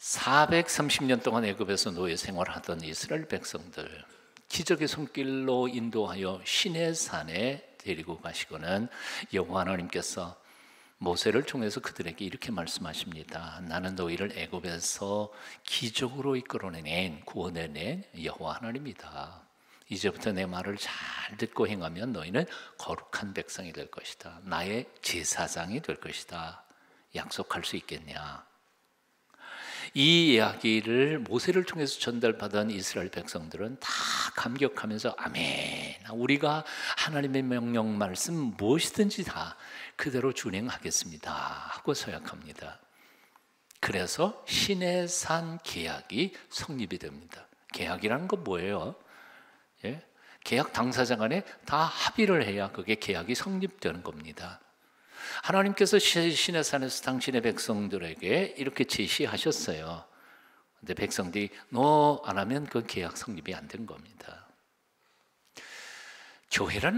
430년 동안 애굽에서 노예 생활하던 이스라엘 백성들, 기적의 손길로 인도하여 시내산에 데리고 가시고는 여호와 하나님께서 모세를 통해서 그들에게 이렇게 말씀하십니다. 나는 너희를 애굽에서 기적으로 이끌어낸 구원해낸 여호와 하나님이다. 이제부터 내 말을 잘 듣고 행하면 너희는 거룩한 백성이 될 것이다. 나의 제사장이 될 것이다. 약속할 수 있겠냐? 이 이야기를 모세를 통해서 전달받은 이스라엘 백성들은 다 감격하면서 아멘, 우리가 하나님의 명령 말씀 무엇이든지 다 그대로 준행하겠습니다 하고 서약합니다. 그래서 시내산 계약이 성립이 됩니다. 계약이라는 건 뭐예요? 예? 계약 당사자 간에 다 합의를 해야 그게 계약이 성립되는 겁니다. 하나님께서 시내산에서 당신의 백성들에게 이렇게 제시하셨어요. 근데 백성들이 너 안 하면 그 계약 성립이 안 된 겁니다. 교회란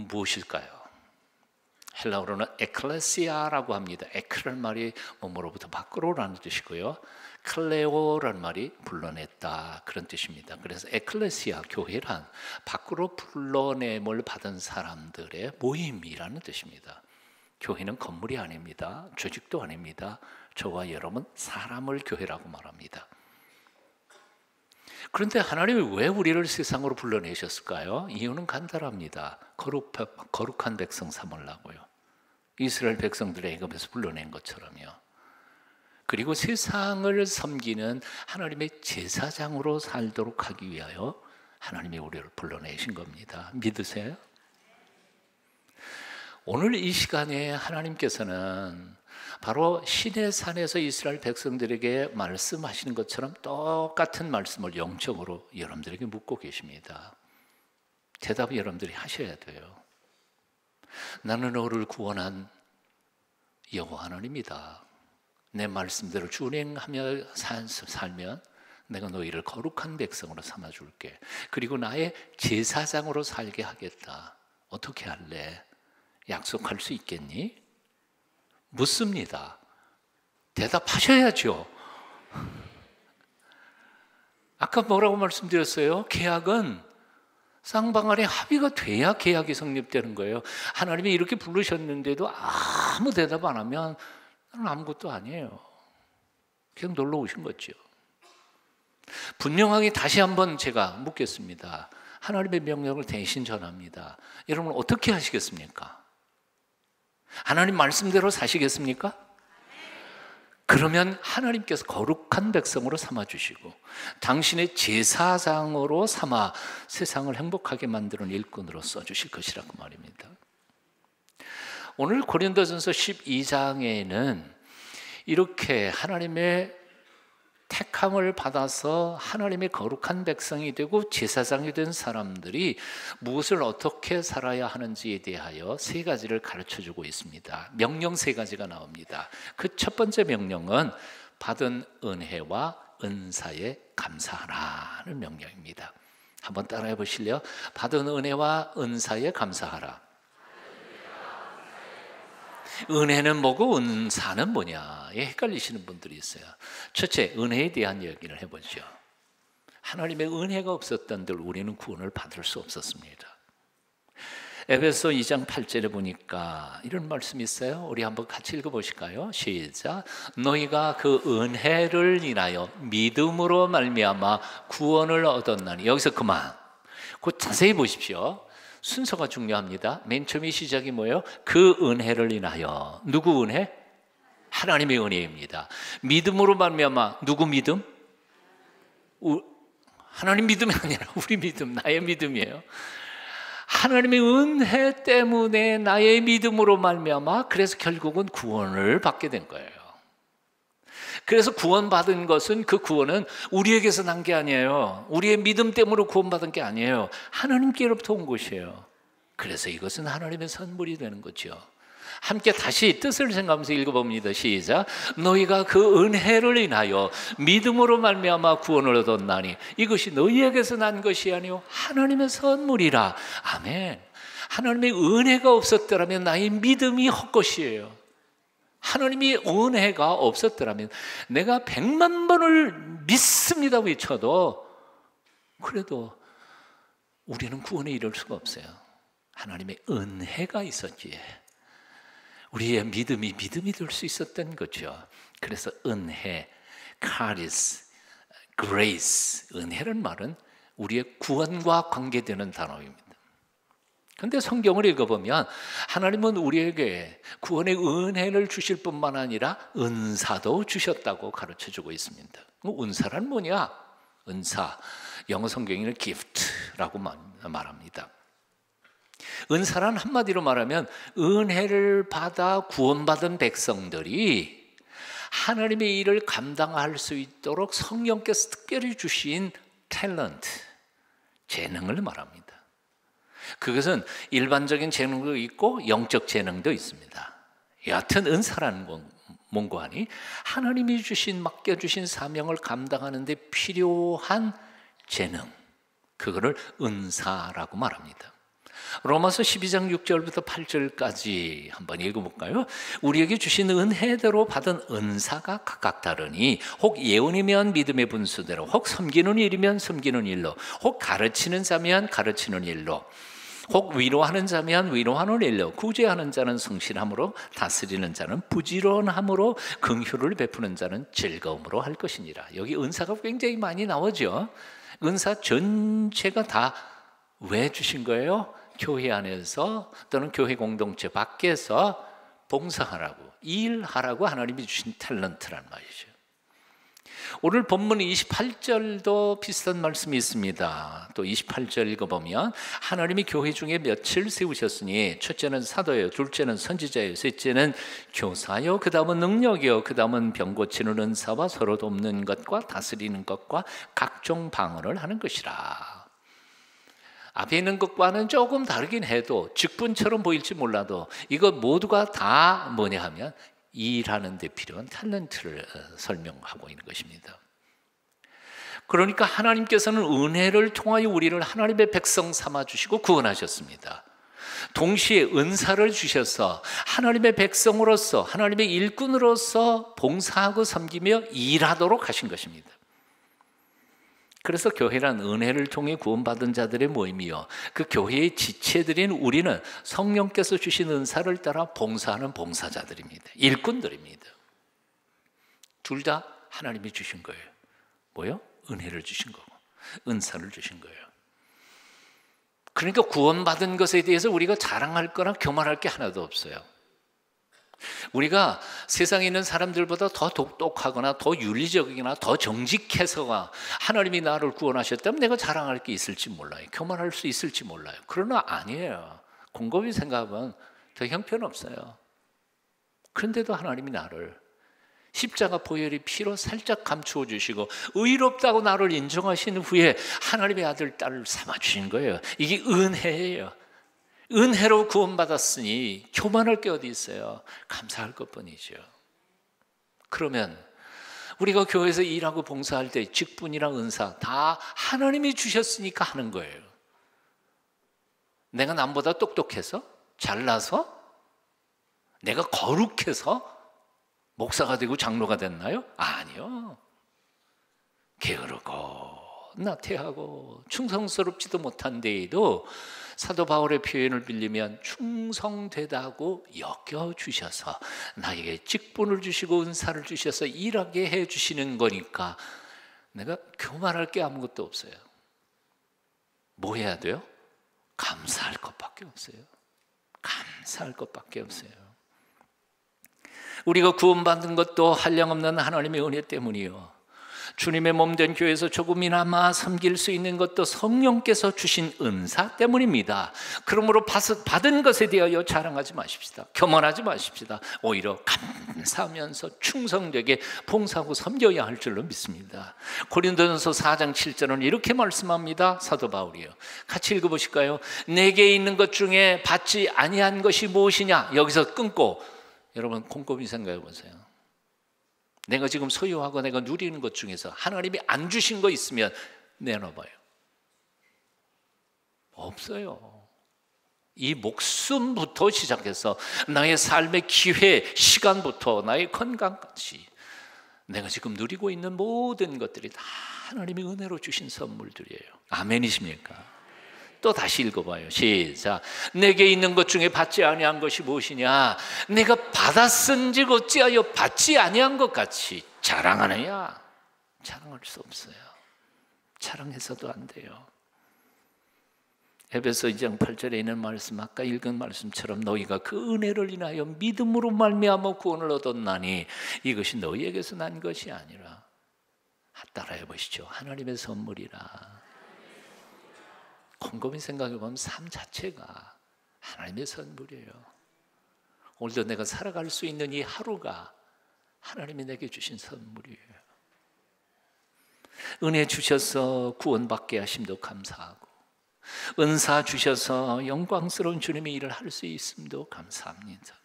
무엇일까요? 헬라어로는 에클레시아라고 합니다. 에크라는 말이 뭐로부터 밖으로라는 뜻이고요. 클레오라는 말이 불러냈다 그런 뜻입니다. 그래서 에클레시아, 교회란 밖으로 불러냄을 받은 사람들의 모임이라는 뜻입니다. 교회는 건물이 아닙니다. 조직도 아닙니다. 저와 여러분 사람을 교회라고 말합니다. 그런데 하나님이 왜 우리를 세상으로 불러내셨을까요? 이유는 간단합니다. 거룩한 백성 삼으려고요. 이스라엘 백성들을 애굽에서 불러낸 것처럼요. 그리고 세상을 섬기는 하나님의 제사장으로 살도록 하기 위하여 하나님이 우리를 불러내신 겁니다. 믿으세요? 오늘 이 시간에 하나님께서는 바로 시내산에서 이스라엘 백성들에게 말씀하시는 것처럼 똑같은 말씀을 영적으로 여러분들에게 묻고 계십니다. 대답을 여러분들이 하셔야 돼요. 나는 너를 구원한 여호와 하나님이다. 내 말씀대로 준행하며 살면 내가 너희를 거룩한 백성으로 삼아줄게. 그리고 나의 제사장으로 살게 하겠다. 어떻게 할래? 약속할 수 있겠니? 묻습니다. 대답하셔야죠. 아까 뭐라고 말씀드렸어요? 계약은 쌍방간에 합의가 돼야 계약이 성립되는 거예요. 하나님이 이렇게 부르셨는데도 아무 대답 안 하면 나는 아무것도 아니에요. 그냥 놀러 오신 거죠. 분명하게 다시 한번 제가 묻겠습니다. 하나님의 명령을 대신 전합니다. 여러분 어떻게 하시겠습니까? 하나님 말씀대로 사시겠습니까? 그러면 하나님께서 거룩한 백성으로 삼아주시고 당신의 제사장으로 삼아 세상을 행복하게 만드는 일꾼으로 써주실 것이라고 말입니다. 오늘 고린도전서 12장에는 이렇게 하나님의 택함을 받아서 하나님의 거룩한 백성이 되고 제사장이 된 사람들이 무엇을 어떻게 살아야 하는지에 대하여 세 가지를 가르쳐주고 있습니다. 명령 세 가지가 나옵니다. 그 첫 번째 명령은 받은 은혜와 은사에 감사하라는 명령입니다. 한번 따라해 보실래요? 받은 은혜와 은사에 감사하라. 은혜는 뭐고 은사는 뭐냐? 헷갈리시는 분들이 있어요. 첫째, 은혜에 대한 이야기를 해보죠. 하나님의 은혜가 없었던들 우리는 구원을 받을 수 없었습니다. 에베소 2장 8절에 보니까 이런 말씀이 있어요. 우리 한번 같이 읽어보실까요? 시작. 너희가 그 은혜를 인하여 믿음으로 말미암아 구원을 얻었나니. 여기서 그만. 그 자세히 보십시오. 순서가 중요합니다. 맨 처음에 시작이 뭐예요? 그 은혜를 인하여. 누구 은혜? 하나님의 은혜입니다. 믿음으로 말미암아. 누구 믿음? 하나님 믿음이 아니라 우리 믿음, 나의 믿음이에요. 하나님의 은혜 때문에 나의 믿음으로 말미암아 그래서 결국은 구원을 받게 된 거예요. 그래서 구원받은 것은 그 구원은 우리에게서 난 게 아니에요. 우리의 믿음 때문에 구원받은 게 아니에요. 하나님께로부터 온 것이에요. 그래서 이것은 하나님의 선물이 되는 거죠. 함께 다시 뜻을 생각하면서 읽어봅니다. 시작. 너희가 그 은혜를 인하여 믿음으로 말미암아 구원을 얻었나니 이것이 너희에게서 난 것이 아니요 하나님의 선물이라. 아멘. 하나님의 은혜가 없었더라면 나의 믿음이 헛것이에요. 하나님이 은혜가 없었더라면 내가 100만 번을 믿습니다 외쳐도 그래도 우리는 구원에 이를 수가 없어요. 하나님의 은혜가 있었기에 우리의 믿음이 될 수 있었던 거죠. 그래서 은혜, 카리스, 그레이스, 은혜란 말은 우리의 구원과 관계되는 단어입니다. 그런데 성경을 읽어보면 하나님은 우리에게 구원의 은혜를 주실 뿐만 아니라 은사도 주셨다고 가르쳐주고 있습니다. 은사란 뭐냐? 은사, 영어 성경에는 gift라고 말합니다. 은사란 한마디로 말하면 은혜를 받아 구원받은 백성들이 하나님의 일을 감당할 수 있도록 성령께서 특별히 주신 탤런트, 재능을 말합니다. 그것은 일반적인 재능도 있고 영적 재능도 있습니다. 여하튼 은사라는 건 뭔가 하니 하나님이 맡겨주신 사명을 감당하는 데 필요한 재능, 그거를 은사라고 말합니다. 로마서 12장 6절부터 8절까지 한번 읽어볼까요? 우리에게 주신 은혜대로 받은 은사가 각각 다르니 혹 예언이면 믿음의 분수대로, 혹 섬기는 일이면 섬기는 일로, 혹 가르치는 자면 가르치는 일로, 혹 위로하는 자면 위로하는 일로, 구제하는 자는 성실함으로, 다스리는 자는 부지런함으로, 긍휼을 베푸는 자는 즐거움으로 할 것이니라. 여기 은사가 굉장히 많이 나오죠. 은사 전체가 다 왜 주신 거예요? 교회 안에서 또는 교회 공동체 밖에서 봉사하라고, 일하라고 하나님이 주신 탤런트란 말이죠. 오늘 본문 28절도 비슷한 말씀이 있습니다. 또 28절 읽어보면 하나님이 교회 중에 몇을 세우셨으니 첫째는 사도요, 둘째는 선지자요, 셋째는 교사요, 그 다음은 능력이요, 그 다음은 병 고치는 은사와 서로 돕는 것과 다스리는 것과 각종 방언을 하는 것이라. 앞에 있는 것과는 조금 다르긴 해도 직분처럼 보일지 몰라도 이것 모두가 다 뭐냐 하면 일하는 데 필요한 탤런트를 설명하고 있는 것입니다. 그러니까 하나님께서는 은혜를 통하여 우리를 하나님의 백성 삼아주시고 구원하셨습니다. 동시에 은사를 주셔서 하나님의 백성으로서, 하나님의 일꾼으로서 봉사하고 섬기며 일하도록 하신 것입니다. 그래서 교회란 은혜를 통해 구원받은 자들의 모임이요, 그 교회의 지체들인 우리는 성령께서 주신 은사를 따라 봉사하는 봉사자들입니다. 일꾼들입니다. 둘 다 하나님이 주신 거예요. 뭐요? 은혜를 주신 거고 은사를 주신 거예요. 그러니까 구원받은 것에 대해서 우리가 자랑할 거나 교만할 게 하나도 없어요. 우리가 세상에 있는 사람들보다 더 똑똑하거나 더 윤리적이거나 더 정직해서가 하나님이 나를 구원하셨다면 내가 자랑할 게 있을지 몰라요. 교만할 수 있을지 몰라요. 그러나 아니에요. 곰곰이 생각하면 더 형편없어요. 그런데도 하나님이 나를 십자가 보혈의 피로 살짝 감추어 주시고 의롭다고 나를 인정하신 후에 하나님의 아들, 딸을 삼아주신 거예요. 이게 은혜예요. 은혜로 구원받았으니 교만할 게 어디 있어요? 감사할 것뿐이죠. 그러면 우리가 교회에서 일하고 봉사할 때 직분이랑 은사 다 하나님이 주셨으니까 하는 거예요. 내가 남보다 똑똑해서? 잘나서? 내가 거룩해서 목사가 되고 장로가 됐나요? 아니요. 게으르고 나태하고 충성스럽지도 못한 데에도 사도 바울의 표현을 빌리면 충성되다고 여겨주셔서 나에게 직분을 주시고 은사를 주셔서 일하게 해주시는 거니까 내가 교만할 게 아무것도 없어요. 뭐 해야 돼요? 감사할 것밖에 없어요. 감사할 것밖에 없어요. 우리가 구원받은 것도 한량없는 하나님의 은혜 때문이요, 주님의 몸된 교회에서 조금이나마 섬길 수 있는 것도 성령께서 주신 은사 때문입니다. 그러므로 받은 것에 대하여 자랑하지 마십시다. 교만하지 마십시다. 오히려 감사하면서 충성되게 봉사하고 섬겨야 할 줄로 믿습니다. 고린도전서 4장 7절은 이렇게 말씀합니다. 사도 바울이요. 같이 읽어보실까요? 내게 있는 것 중에 받지 아니한 것이 무엇이냐? 여기서 끊고 여러분 곰곰이 생각해 보세요. 내가 지금 소유하고 내가 누리는 것 중에서 하나님이 안 주신 거 있으면 내놔봐요. 없어요. 이 목숨부터 시작해서 나의 삶의 기회, 시간부터 나의 건강까지 내가 지금 누리고 있는 모든 것들이 다 하나님이 은혜로 주신 선물들이에요. 아멘이십니까? 또 다시 읽어봐요. 시작. 내게 있는 것 중에 받지 아니한 것이 무엇이냐? 내가 받았은즉 어찌하여 받지 아니한 것 같이 자랑하느냐? 자랑할 수 없어요. 자랑해서도 안 돼요. 에베소 2장 8절에 있는 말씀, 아까 읽은 말씀처럼 너희가 그 은혜를 인하여 믿음으로 말미암아 구원을 얻었나니 이것이 너희에게서 난 것이 아니라, 따라해 보시죠. 하나님의 선물이라. 곰곰이 생각해 보면 삶 자체가 하나님의 선물이에요. 오늘도 내가 살아갈 수 있는 이 하루가 하나님이 내게 주신 선물이에요. 은혜 주셔서 구원받게 하심도 감사하고, 은사 주셔서 영광스러운 주님의 일을 할 수 있음도 감사합니다.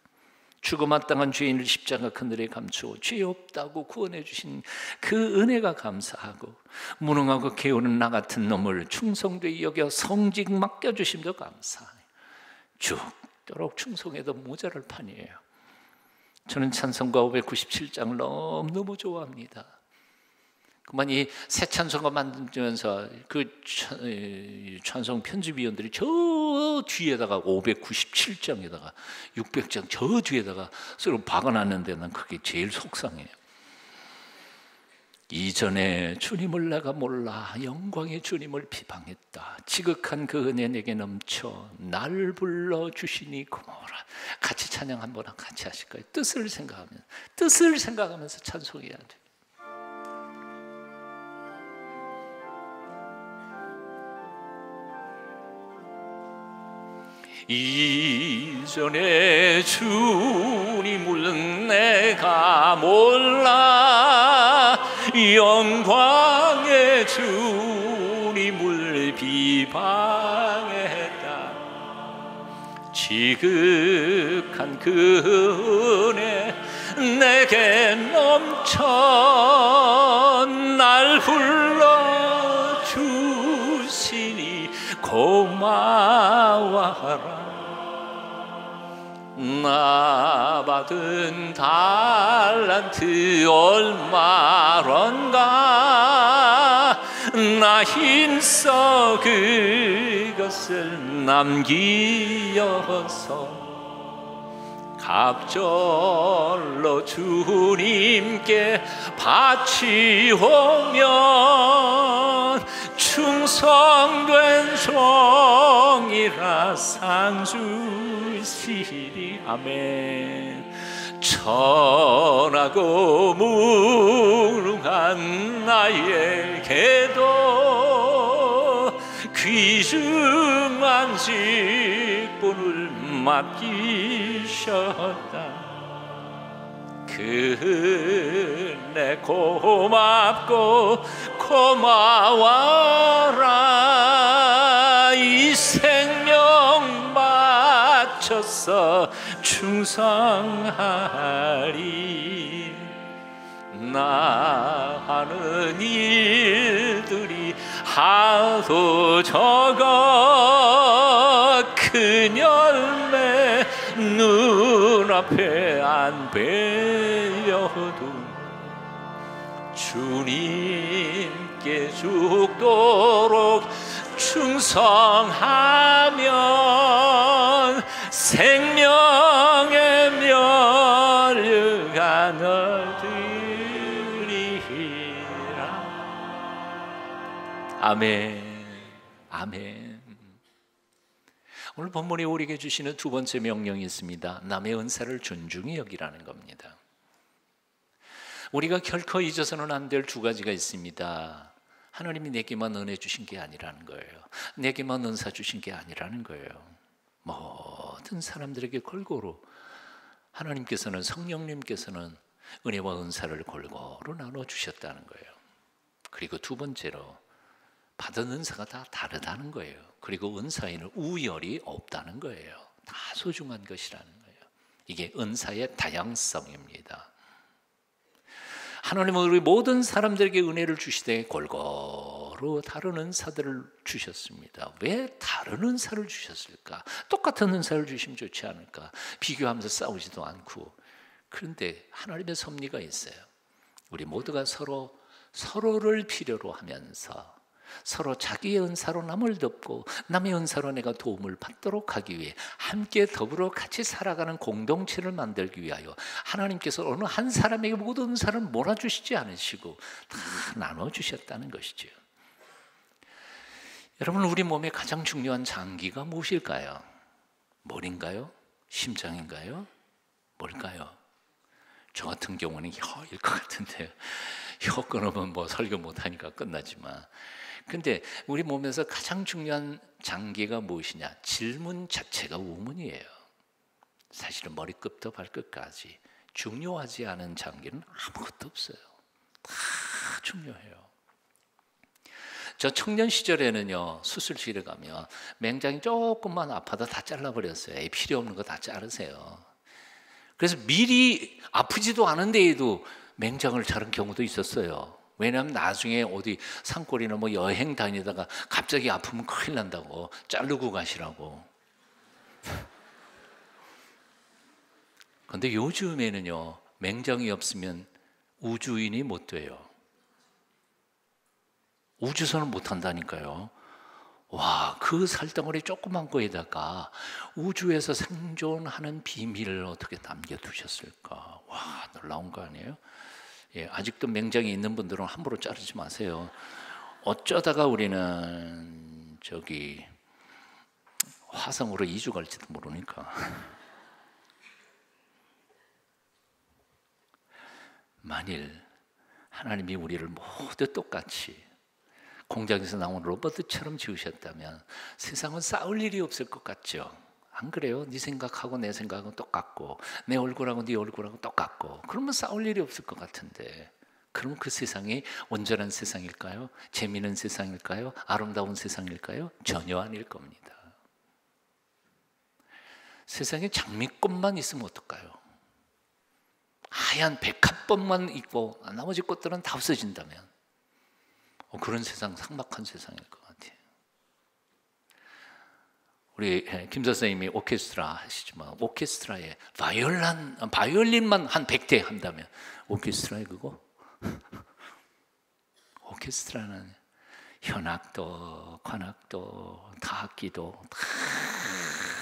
죽어마땅한 죄인을 십자가 그늘에 감추어 죄 없다고 구원해 주신 그 은혜가 감사하고, 무능하고 게으른 나 같은 놈을 충성되이 여겨 성직 맡겨주심도 감사해요. 죽도록 충성해도 모자랄 판이에요. 저는 찬송가 597장을 너무 좋아합니다. 그만 이 새 찬송가 만들면서 그 찬송 편집위원들이 저 뒤에다가 597장에다가 600장 저 뒤에다가 서로 박아놨는데 난 그게 제일 속상해요. 이전에 주님을 내가 몰라 영광의 주님을 비방했다. 지극한 그 은혜 내게 넘쳐 날 불러주시니 고마워라. 같이 찬양 한번 같이 하실까요? 뜻을 생각하면서 찬송해야 돼요. 이전에 주님을 내가 몰라 영광의 주님을 비방했다. 지극한 그 은혜 내게 넘쳐 날 불러주시니 고마워하라. 나 받은 달란트 얼마런가 나 힘써 그것을 남기어서 갑절로 주님께 바치오면 충성된 종이라 상 주시리. 아멘. 천하고 무능한 나에게도 귀중한 직분을 맡기셨다. 그 은혜 고맙고 고마워라. 이 생명 바쳐서 충성하리. 나 하는 일들이 하도 적어 큰 열매 눈앞에 안 뵈려도 주님께 죽도록 충성하면 생명의 면류가 얻으리라. 아멘. 아멘. 오늘 본문이 우리에게 주시는 두 번째 명령이 있습니다. 남의 은사를 존중히 여기라는 겁니다. 우리가 결코 잊어서는 안 될 두 가지가 있습니다. 하나님이 내게만 은혜 주신 게 아니라는 거예요. 내게만 은사 주신 게 아니라는 거예요. 모든 사람들에게 골고루 하나님께서는, 성령님께서는 은혜와 은사를 골고루 나눠주셨다는 거예요. 그리고 두 번째로 받은 은사가 다 다르다는 거예요. 그리고 은사에는 우열이 없다는 거예요. 다 소중한 것이라는 거예요. 이게 은사의 다양성입니다. 하나님은 우리 모든 사람들에게 은혜를 주시되 골고루 여러 다른 은사들을 주셨습니다. 왜 다른 은사를 주셨을까? 똑같은 은사를 주시면 좋지 않을까? 비교하면서 싸우지도 않고. 그런데 하나님의 섭리가 있어요. 우리 모두가 서로를 필요로 하면서 서로 자기의 은사로 남을 돕고 남의 은사로 내가 도움을 받도록 하기 위해 함께 더불어 같이 살아가는 공동체를 만들기 위하여 하나님께서 어느 한 사람에게 모든 은사를 몰아주시지 않으시고 다 나눠주셨다는 것이죠. 여러분, 우리 몸의 가장 중요한 장기가 무엇일까요? 머리인가요? 심장인가요? 뭘까요? 저 같은 경우는 혀일 것 같은데요. 혀 끊으면 뭐 설교 못하니까 끝나지만, 근데 우리 몸에서 가장 중요한 장기가 무엇이냐? 질문 자체가 우문이에요. 사실은 머리끝부터 발끝까지 중요하지 않은 장기는 아무것도 없어요. 다 중요해요. 저 청년 시절에는요, 수술실에 가면 맹장이 조금만 아파도 다 잘라버렸어요. 필요 없는 거 다 자르세요. 그래서 미리 아프지도 않은데에도 맹장을 자른 경우도 있었어요. 왜냐하면 나중에 어디 산골이나 뭐 여행 다니다가 갑자기 아프면 큰일 난다고 자르고 가시라고. 그런데 요즘에는요, 맹장이 없으면 우주인이 못 돼요. 우주선을 못 한다니까요. 와, 그 살덩어리 조그만 거에다가 우주에서 생존하는 비밀을 어떻게 남겨두셨을까? 와, 놀라운 거 아니에요? 예, 아직도 맹장이 있는 분들은 함부로 자르지 마세요. 어쩌다가 우리는 저기 화성으로 이주 갈지도 모르니까. 만일 하나님이 우리를 모두 똑같이 공장에서 나온 로봇처럼 지으셨다면 세상은 싸울 일이 없을 것 같죠? 안 그래요? 네 생각하고 내 생각은 똑같고 내 얼굴하고 네 얼굴하고 똑같고, 그러면 싸울 일이 없을 것 같은데, 그럼 그 세상이 온전한 세상일까요? 재미있는 세상일까요? 아름다운 세상일까요? 전혀 아닐 겁니다. 세상에 장미꽃만 있으면 어떨까요? 하얀 백합꽃만 있고 나머지 꽃들은 다 없어진다면 그런 세상, 삭막한 세상일 것 같아요. 우리 김 선생님이 오케스트라 하시지만 오케스트라에 바이올린만 한 100대 한다면 오케스트라에 그거? 오케스트라는 현악도 관악도 타악기도 다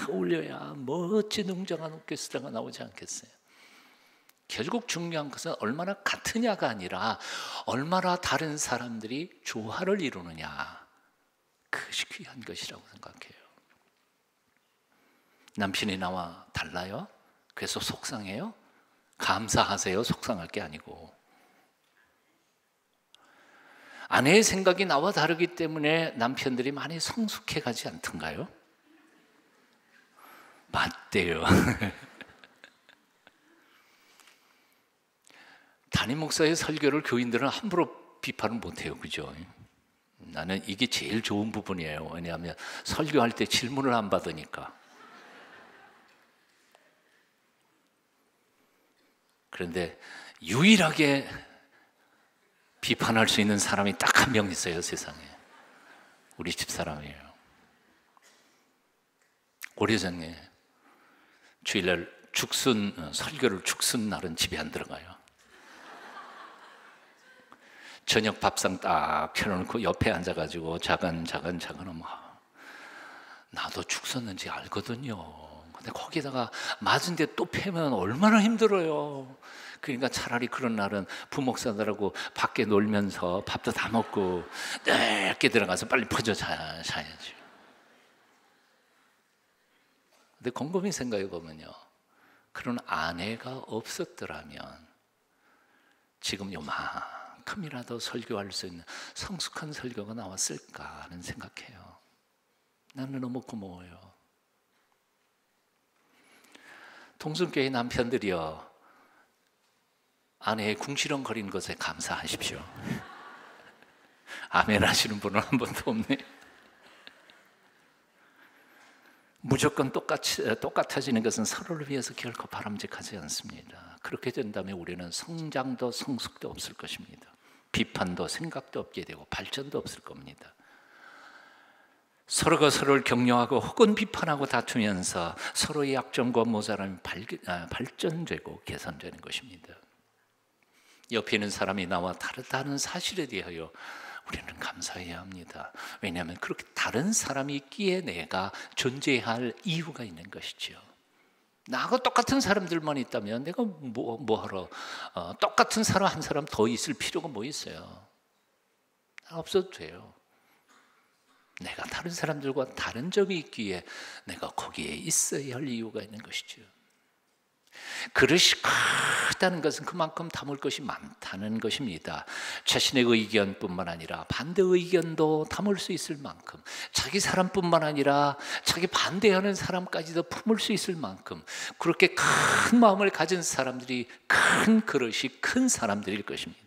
어울려야 멋진 웅장한 오케스트라가 나오지 않겠어요? 결국 중요한 것은 얼마나 같으냐가 아니라 얼마나 다른 사람들이 조화를 이루느냐, 그것이 귀한 것이라고 생각해요. 남편이 나와 달라요? 그래서 속상해요? 감사하세요? 속상할 게 아니고. 아내의 생각이 나와 다르기 때문에 남편들이 많이 성숙해 가지 않던가요? 맞대요. 담임 목사의 설교를 교인들은 함부로 비판을 못해요. 그죠? 나는 이게 제일 좋은 부분이에요. 왜냐하면 설교할 때 질문을 안 받으니까. 그런데 유일하게 비판할 수 있는 사람이 딱 한 명 있어요, 세상에. 우리 집사람이에요. 오래전에 주일날 설교를 죽순 날은 집에 안 들어가요. 저녁 밥상 딱 펴놓고 옆에 앉아가지고 자간자간 나도 죽 섰는지 알거든요. 근데 거기다가 맞은 데 또 패면 얼마나 힘들어요. 그러니까 차라리 그런 날은 부목사들하고 밖에 놀면서 밥도 다 먹고 넓게 들어가서 빨리 퍼져 자야지. 근데 곰곰이 생각해 보면요, 그런 아내가 없었더라면 지금 요만큼이라도 설교할 수 있는 성숙한 설교가 나왔을까 하는 생각해요. 나는 너무 고마워요. 동순교회 남편들이요, 아내의 궁시렁거리는 것에 감사하십시오. 아멘 하시는 분은 한 번도 없네. 무조건 똑같아지는 것은 서로를 위해서 결코 바람직하지 않습니다. 그렇게 된다면 우리는 성장도 성숙도 없을 것입니다. 비판도 생각도 없게 되고 발전도 없을 겁니다. 서로가 서로를 격려하고 혹은 비판하고 다투면서 서로의 약점과 모자람이 발전되고 개선되는 것입니다. 옆에 있는 사람이 나와 다르다는 사실에 대하여 우리는 감사해야 합니다. 왜냐하면 그렇게 다른 사람이 있기에 내가 존재할 이유가 있는 것이죠. 나하고 똑같은 사람들만 있다면 내가 뭐하러 똑같은 사람 한 사람 더 있을 필요가 뭐 있어요? 없어도 돼요. 내가 다른 사람들과 다른 점이 있기에 내가 거기에 있어야 할 이유가 있는 것이죠. 그릇이 크다는 것은 그만큼 담을 것이 많다는 것입니다. 자신의 의견뿐만 아니라 반대 의견도 담을 수 있을 만큼, 자기 사람뿐만 아니라 자기 반대하는 사람까지도 품을 수 있을 만큼 그렇게 큰 마음을 가진 사람들이 큰 그릇이 큰 사람들일 것입니다.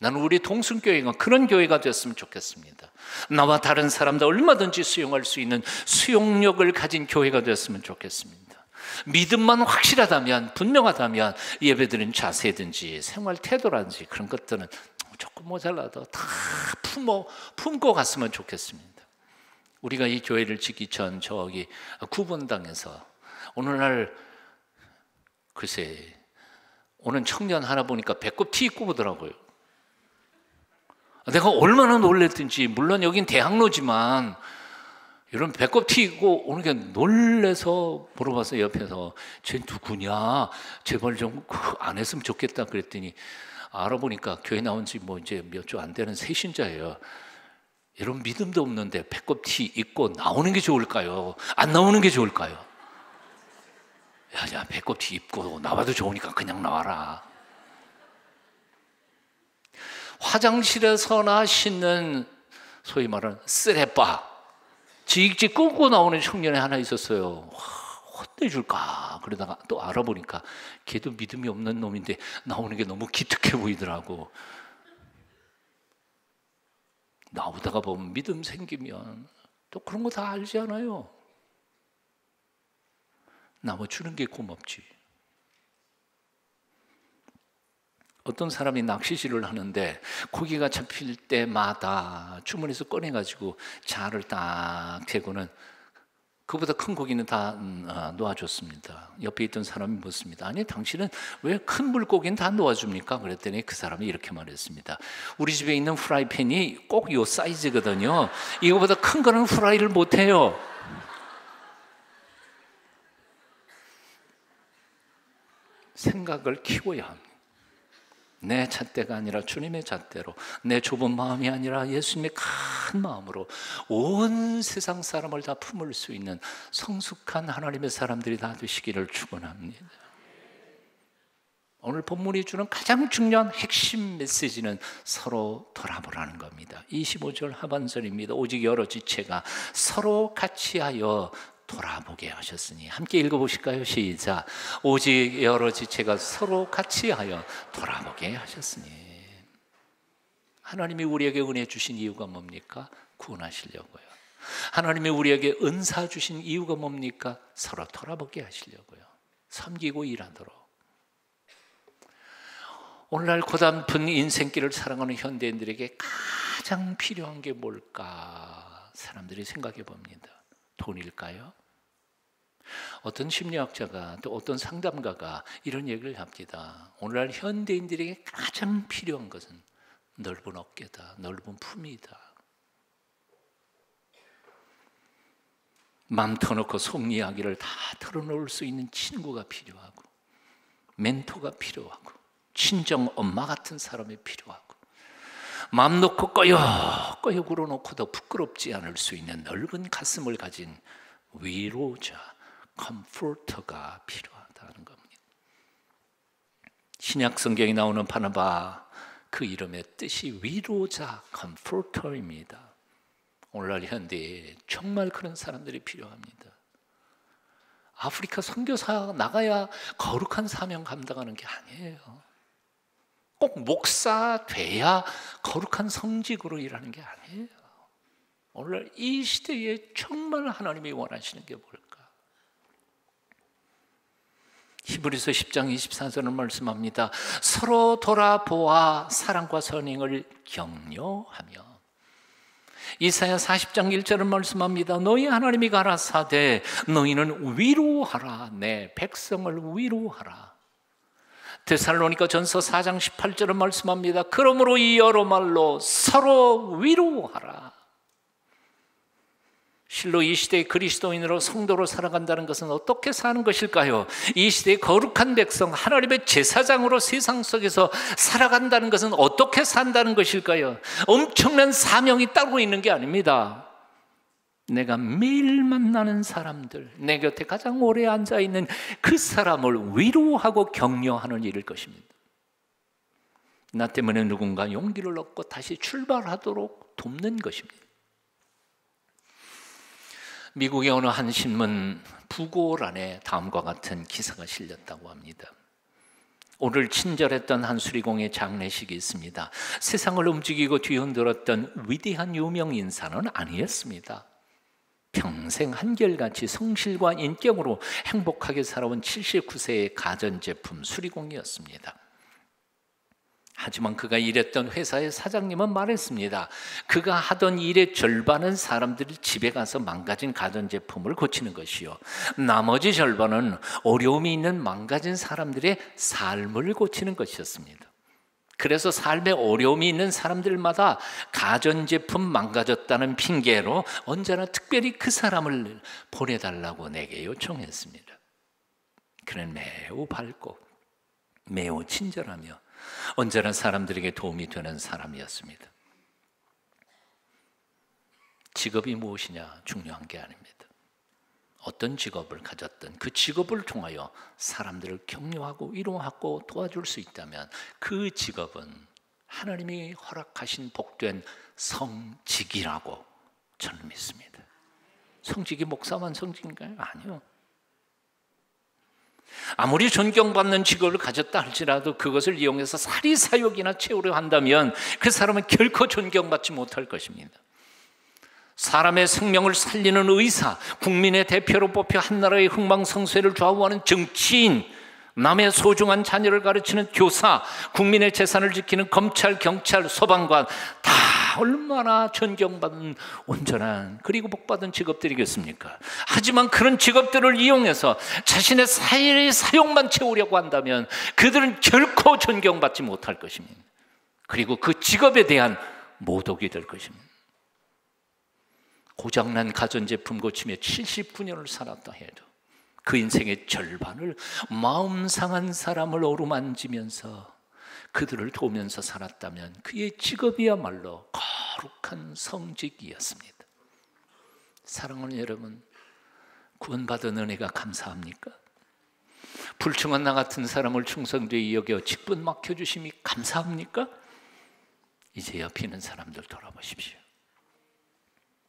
나는 우리 동순교회가 그런 교회가 됐으면 좋겠습니다. 나와 다른 사람도 얼마든지 수용할 수 있는 수용력을 가진 교회가 됐으면 좋겠습니다. 믿음만 확실하다면, 분명하다면 예배드리는 자세든지 생활 태도라든지 그런 것들은 조금 모자라도 다 품고 갔으면 좋겠습니다. 우리가 이 교회를 짓기 전 저기 구본당에서 어느 날 글쎄 오는 청년 하나 보니까 배꼽 티 입고 오더라고요. 내가 얼마나 놀랬든지, 물론 여긴 대학로지만 이런 배꼽 티 입고 오는 게 놀래서 물어봤어요. 옆에서 쟤 누구냐, 제발 좀 안 했으면 좋겠다 그랬더니 알아보니까 교회 나온 지 뭐 이제 몇 주 안 되는 새신자예요. 여러분 믿음도 없는데 배꼽 티 입고 나오는 게 좋을까요? 안 나오는 게 좋을까요? 야, 배꼽 티 입고 나와도 좋으니까 그냥 나와라. 화장실에서나 씻는 소위 말하는 쓰레빠, 지익지 끊고 나오는 청년이 하나 있었어요. 혼내줄까 그러다가 또 알아보니까 걔도 믿음이 없는 놈인데 나오는 게 너무 기특해 보이더라고. 나오다가 보면 믿음 생기면 또 그런 거 다 알지 않아요? 나와주는 게 고맙지. 어떤 사람이 낚시질을 하는데 고기가 잡힐 때마다 주머니에서 꺼내가지고 자를 딱 대고는 그보다 큰 고기는 다 놓아줬습니다. 옆에 있던 사람이 묻습니다. 아니 당신은 왜 큰 물고기는 다 놓아줍니까? 그랬더니 그 사람이 이렇게 말했습니다. 우리 집에 있는 프라이팬이 꼭 이 사이즈거든요. 이거보다 큰 거는 프라이를 못해요. 생각을 키워야 합니다. 내 잣대가 아니라 주님의 잣대로, 내 좁은 마음이 아니라 예수님의 큰 마음으로 온 세상 사람을 다 품을 수 있는 성숙한 하나님의 사람들이 다 되시기를 축원합니다. 오늘 본문이 주는 가장 중요한 핵심 메시지는 서로 돌아보라는 겁니다. 25절 하반절입니다. 오직 여러 지체가 서로 같이 하여 돌아보게 하셨으니. 함께 읽어보실까요? 시작. 오직 여러 지체가 서로 같이 하여 돌아보게 하셨으니. 하나님이 우리에게 은혜 주신 이유가 뭡니까? 구원하시려고요. 하나님이 우리에게 은사 주신 이유가 뭡니까? 서로 돌아보게 하시려고요. 섬기고 일하도록. 오늘날 고단픈 인생길을 살아가는 현대인들에게 가장 필요한 게 뭘까? 사람들이 생각해 봅니다. 돈일까요? 어떤 심리학자가 또 어떤 상담가가 이런 얘기를 합니다. 오늘날 현대인들에게 가장 필요한 것은 넓은 어깨다, 넓은 품이다. 맘 터놓고 속 이야기를 다 털어놓을 수 있는 친구가 필요하고, 멘토가 필요하고, 친정 엄마 같은 사람이 필요하고, 마음 놓고 꺼역꺼역 울어놓고도 부끄럽지 않을 수 있는 넓은 가슴을 가진 위로자, 컴포터가 필요하다는 겁니다. 신약 성경에 나오는 바나바, 그 이름의 뜻이 위로자, 컴포터입니다. 오늘날 현대에 정말 그런 사람들이 필요합니다. 아프리카 선교사 나가야 거룩한 사명 감당하는 게 아니에요. 꼭 목사 돼야 거룩한 성직으로 일하는 게 아니에요. 오늘날 이 시대에 정말 하나님이 원하시는 게 뭘까? 히브리서 10장 24절을 말씀합니다. 서로 돌아보아 사랑과 선행을 격려하며. 이사야 40장 1절을 말씀합니다. 너희 하나님이 가라사대 너희는 위로하라. 내 백성을 위로하라. 데살로니가 전서 4장 18절을 말씀합니다. 그러므로 이 여러 말로 서로 위로하라. 실로 이 시대의 그리스도인으로 성도로 살아간다는 것은 어떻게 사는 것일까요? 이 시대의 거룩한 백성, 하나님의 제사장으로 세상 속에서 살아간다는 것은 어떻게 산다는 것일까요? 엄청난 사명이 따로 있는 게 아닙니다. 내가 매일 만나는 사람들, 내 곁에 가장 오래 앉아있는 그 사람을 위로하고 격려하는 일일 것입니다. 나 때문에 누군가 용기를 얻고 다시 출발하도록 돕는 것입니다. 미국의 어느 한 신문 부고란에 다음과 같은 기사가 실렸다고 합니다. 오늘 친절했던 한 수리공의 장례식이 있습니다. 세상을 움직이고 뒤흔들었던 위대한 유명 인사는 아니었습니다. 평생 한결같이 성실과 인격으로 행복하게 살아온 79세의 가전제품 수리공이었습니다. 하지만 그가 일했던 회사의 사장님은 말했습니다. 그가 하던 일의 절반은 사람들이 집에 가서 망가진 가전제품을 고치는 것이요, 나머지 절반은 어려움이 있는 망가진 사람들의 삶을 고치는 것이었습니다. 그래서 삶에 어려움이 있는 사람들마다 가전제품 망가졌다는 핑계로 언제나 특별히 그 사람을 보내달라고 내게 요청했습니다. 그는 매우 밝고 매우 친절하며 언제나 사람들에게 도움이 되는 사람이었습니다. 직업이 무엇이냐 중요한 게 아닙니다. 어떤 직업을 가졌든 그 직업을 통하여 사람들을 격려하고 위로하고 도와줄 수 있다면 그 직업은 하나님이 허락하신 복된 성직이라고 저는 믿습니다. 성직이 목사만 성직인가요? 아니요. 아무리 존경받는 직업을 가졌다 할지라도 그것을 이용해서 사리사욕이나 채우려 한다면 그 사람은 결코 존경받지 못할 것입니다. 사람의 생명을 살리는 의사, 국민의 대표로 뽑혀 한 나라의 흥망성쇠를 좌우하는 정치인, 남의 소중한 자녀를 가르치는 교사, 국민의 재산을 지키는 검찰, 경찰, 소방관, 다 얼마나 존경받는 온전한 그리고 복받은 직업들이겠습니까? 하지만 그런 직업들을 이용해서 자신의 사회의 사용만 채우려고 한다면 그들은 결코 존경받지 못할 것입니다. 그리고 그 직업에 대한 모독이 될 것입니다. 고장난 가전제품 고치며 79년을 살았다 해도 그 인생의 절반을 마음 상한 사람을 어루만지면서 그들을 도우면서 살았다면 그의 직업이야말로 거룩한 성직이었습니다. 사랑하는 여러분, 구원받은 은혜가 감사합니까? 불충한 나 같은 사람을 충성되이 여겨 직분 맡겨주심이 감사합니까? 이제 옆에 있는 사람들 돌아보십시오.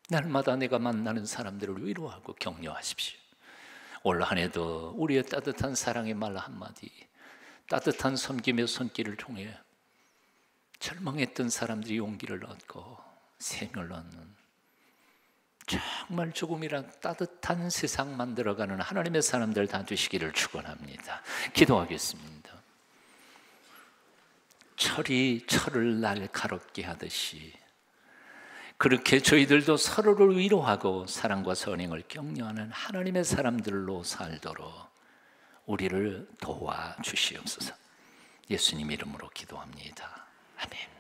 날마다 내가 만나는 사람들을 위로하고 격려하십시오. 올 한 해도 우리의 따뜻한 사랑의 말 한마디, 따뜻한 섬김의 손길을 통해 절망했던 사람들이 용기를 얻고 생을 얻는 정말 조금이라 따뜻한 세상 만들어가는 하나님의 사람들 다 되시기를 축원합니다. 기도하겠습니다. 철이 철을 날카롭게 하듯이 그렇게 저희들도 서로를 위로하고 사랑과 선행을 격려하는 하나님의 사람들로 살도록 우리를 도와주시옵소서. 예수님 이름으로 기도합니다. 아멘.